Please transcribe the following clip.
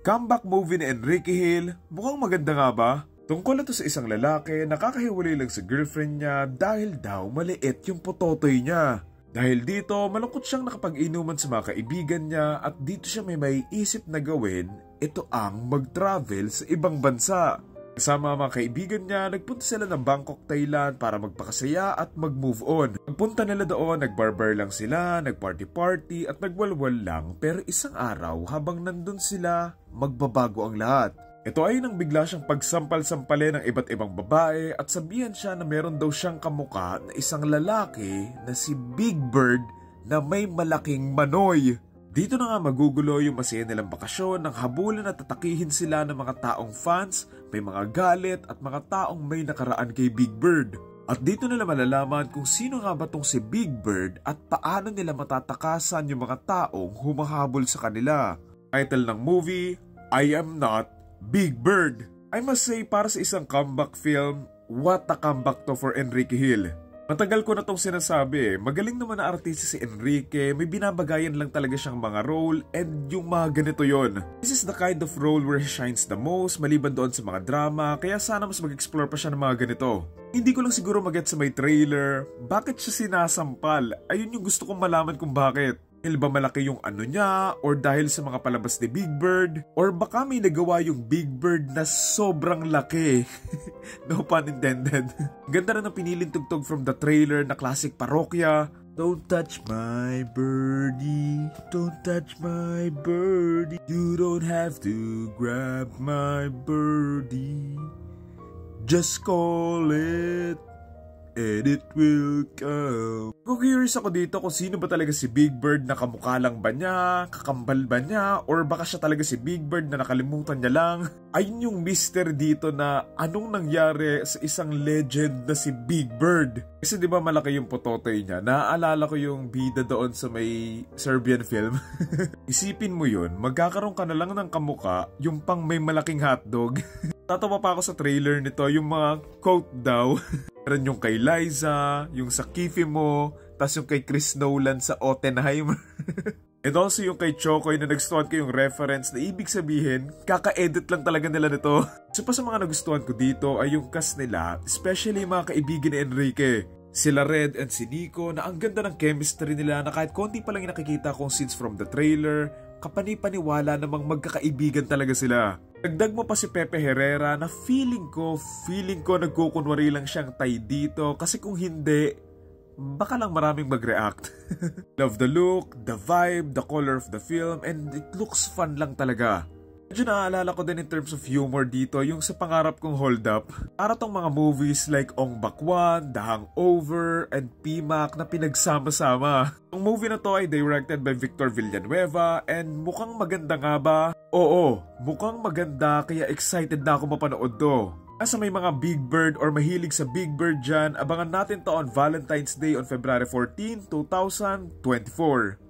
Comeback movie ni Enrique Hill, mukhang maganda nga ba? Tungkol na to sa isang lalaki na kakahiwalay lang sa girlfriend niya dahil daw maliit yung pototoy niya. Dahil dito, malungkot siyang nakapag-inuman sa mga kaibigan niya at dito siya may isip na gawin, ito ang mag-travel sa ibang bansa. Kasama ang mga kaibigan niya, nagpunta sila ng Bangkok, Thailand para magpakasaya at mag-move on. Pagpunta nila doon, nagbarbar lang sila, nagparty-party at nagwalwal lang pero isang araw habang nandun sila, magbabago ang lahat. Ito ay nang bigla siyang pagsampal-sampalin ng iba't ibang babae at sabihan siya na meron daw siyang kamuka na isang lalaki na si Big Bird na may malaking manoy. Dito na nga magugulo yung masaya nilang bakasyon nang habulan at tatakihin sila ng mga taong fans, may mga galit at mga taong may nakaraan kay Big Bird. At dito nila malalaman kung sino nga ba tong si Big Bird at paano nila matatakasan yung mga taong humahabol sa kanila. Title ng movie, I Am Not Big Bird. I must say para sa isang comeback film, what a comeback to for Enrique Hill. Matagal ko na tong sinasabi, magaling naman na artista si Enrique, may binabagayan lang talaga siyang mga role and yung mga ganito yon. This is the kind of role where he shines the most, maliban doon sa mga drama, kaya sana mas mag-explore pa siya ng mga ganito. Hindi ko lang siguro mag-get sa may trailer, bakit siya sinasampal? Ayun yung gusto kong malaman kung bakit. Dahil ba malaki yung ano niya, or dahil sa mga palabas ni Big Bird, or baka may nagawa yung Big Bird na sobrang laki. No pun intended. Ganda rin ang piniling tugtog from the trailer na classic parokya. Don't touch my birdie, don't touch my birdie, you don't have to grab my birdie, just call it and it will come. Kung curious ako dito kung sino ba talaga si Big Bird, na kamukha lang ba niya, kakambal ba niya, or baka siya talaga si Big Bird na nakalimutan niya lang. Ayun yung mystery dito na anong nangyari sa isang legend na si Big Bird. Kasi di ba malaki yung pototoy niya, naaalala ko yung bida doon sa may Serbian film. Isipin mo yun, magkakaroon ka na lang ng kamuka, yung pang may malaking hotdog. Tatawa pa ako sa trailer nito, yung mga quote daw. Meron yung kay Liza, yung sa Kifi mo, tas yung kay Chris Nolan sa Oppenheimer. And also yung kay Chokoy na nagstuhan ko yung reference na ibig sabihin, kaka-edit lang talaga nila nito. So pa sa mga nagustuhan ko dito ay yung cast nila, especially yung mga kaibigan ni Enrique. Sila Red and si Nico na ang ganda ng chemistry nila na kahit konti pa lang yung nakikita kong scenes from the trailer, kapani-paniwala namang magkakaibigan talaga sila. Dagdag mo pa si Pepe Herrera na feeling ko nagkukunwari lang siyang tay dito kasi kung hindi, baka lang maraming mag-react. Love the look, the vibe, the color of the film, and it looks fun lang talaga. Medyo naaalala ko din in terms of humor dito yung sa pangarap kong Hold Up. Para tong mga movies like Ong Bakwan, The Hangover, and PMAC na pinagsama-sama. Ang movie na to ay directed by Victor Villanueva and mukhang maganda nga ba? Oo, mukhang maganda kaya excited na ako mapanood to. Nasa may mga Big Bird or mahilig sa Big Bird dyan, abangan natin to on Valentine's Day on February 14, 2024.